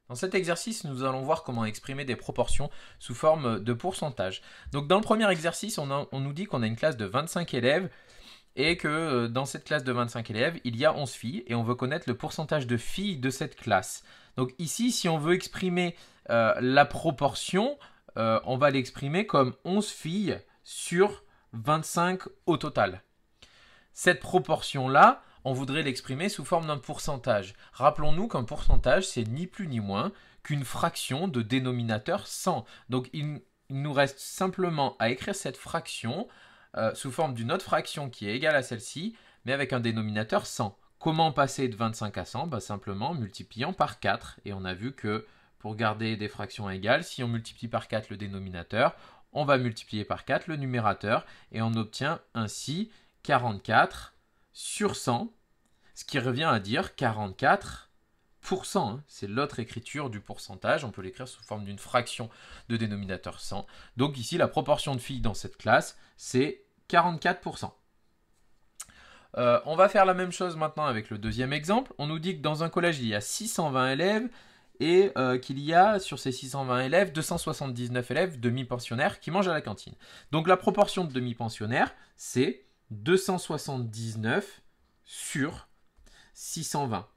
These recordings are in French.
Dans cet exercice, nous allons voir comment exprimer des proportions sous forme de pourcentage. Donc dans le premier exercice, on nous dit qu'on a une classe de 25 élèves et que dans cette classe de 25 élèves, il y a 11 filles et on veut connaître le pourcentage de filles de cette classe. Donc ici, si on veut exprimer la proportion, on va l'exprimer comme 11 filles sur 25 au total. Cette proportion-là, on voudrait l'exprimer sous forme d'un pourcentage. Rappelons-nous qu'un pourcentage, c'est ni plus ni moins qu'une fraction de dénominateur 100. Donc il nous reste simplement à écrire cette fraction sous forme d'une autre fraction qui est égale à celle-ci, mais avec un dénominateur 100. Comment passer de 25 à 100 ? Simplement en multipliant par 4. Et on a vu que pour garder des fractions égales, si on multiplie par 4 le dénominateur, on va multiplier par 4 le numérateur et on obtient ainsi 44 sur 100, ce qui revient à dire 44%. C'est l'autre écriture du pourcentage. On peut l'écrire sous forme d'une fraction de dénominateur 100. Donc ici, la proportion de filles dans cette classe, c'est 44%. On va faire la même chose maintenant avec le deuxième exemple. On nous dit que dans un collège, il y a 620 élèves et qu'il y a sur ces 620 élèves 279 élèves demi-pensionnaires qui mangent à la cantine. Donc la proportion de demi-pensionnaires, c'est 279 sur 620.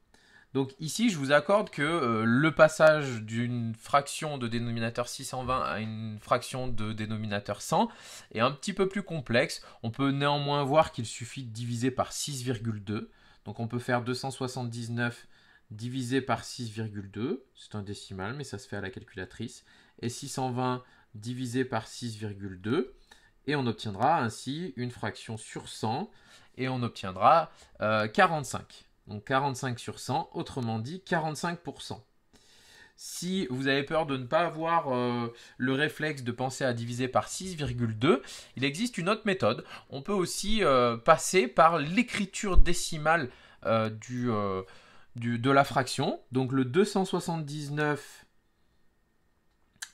Donc ici, je vous accorde que le passage d'une fraction de dénominateur 620 à une fraction de dénominateur 100 est un petit peu plus complexe. On peut néanmoins voir qu'il suffit de diviser par 6,2. Donc on peut faire 279 divisé par 6,2. C'est un décimal, mais ça se fait à la calculatrice. Et 620 divisé par 6,2. Et on obtiendra ainsi une fraction sur 100 et on obtiendra 45. Donc 45 sur 100, autrement dit 45%. Si vous avez peur de ne pas avoir le réflexe de penser à diviser par 6,2, il existe une autre méthode. On peut aussi passer par l'écriture décimale de la fraction. Donc le 279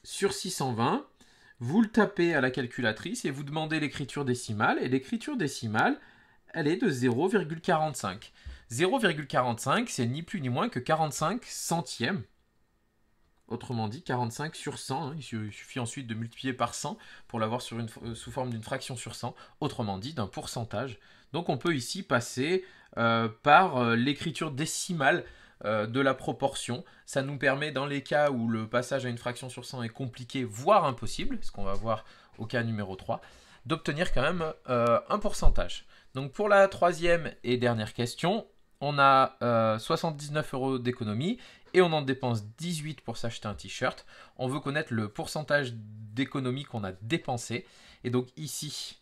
sur 620, vous le tapez à la calculatrice et vous demandez l'écriture décimale. Et l'écriture décimale, elle est de 0,45. 0,45, c'est ni plus ni moins que 45 centièmes. Autrement dit, 45 sur 100. Il suffit ensuite de multiplier par 100 pour l'avoir sous forme d'une fraction sur 100. Autrement dit, d'un pourcentage. Donc on peut ici passer par l'écriture décimale de la proportion. Ça nous permet, dans les cas où le passage à une fraction sur 100 est compliqué, voire impossible, ce qu'on va voir au cas numéro 3, d'obtenir quand même un pourcentage. Donc pour la troisième et dernière question, on a 79 € d'économie et on en dépense 18 pour s'acheter un t-shirt. On veut connaître le pourcentage d'économie qu'on a dépensé. Et donc ici,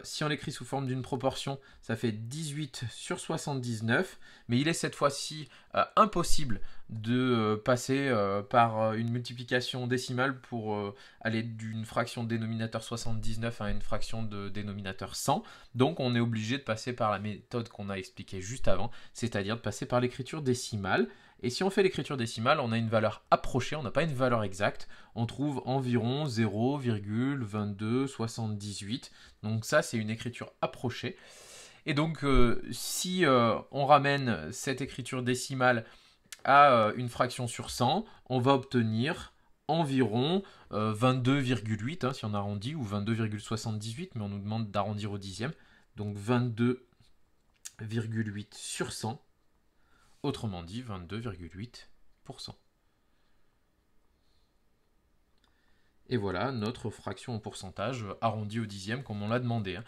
si on l'écrit sous forme d'une proportion, ça fait 18 sur 79. Mais il est cette fois-ci impossible de passer par une multiplication décimale pour aller d'une fraction de dénominateur 79 à une fraction de dénominateur 100. Donc on est obligé de passer par la méthode qu'on a expliquée juste avant, c'est-à-dire de passer par l'écriture décimale. Et si on fait l'écriture décimale, on a une valeur approchée, on n'a pas une valeur exacte. On trouve environ 0,2278. Donc ça, c'est une écriture approchée. Et donc, si on ramène cette écriture décimale à une fraction sur 100, on va obtenir environ 22,8 si on arrondit, ou 22,78, mais on nous demande d'arrondir au dixième. Donc 22,8 sur 100. Autrement dit, 22,8%. Et voilà notre fraction en pourcentage arrondie au dixième comme on l'a demandé.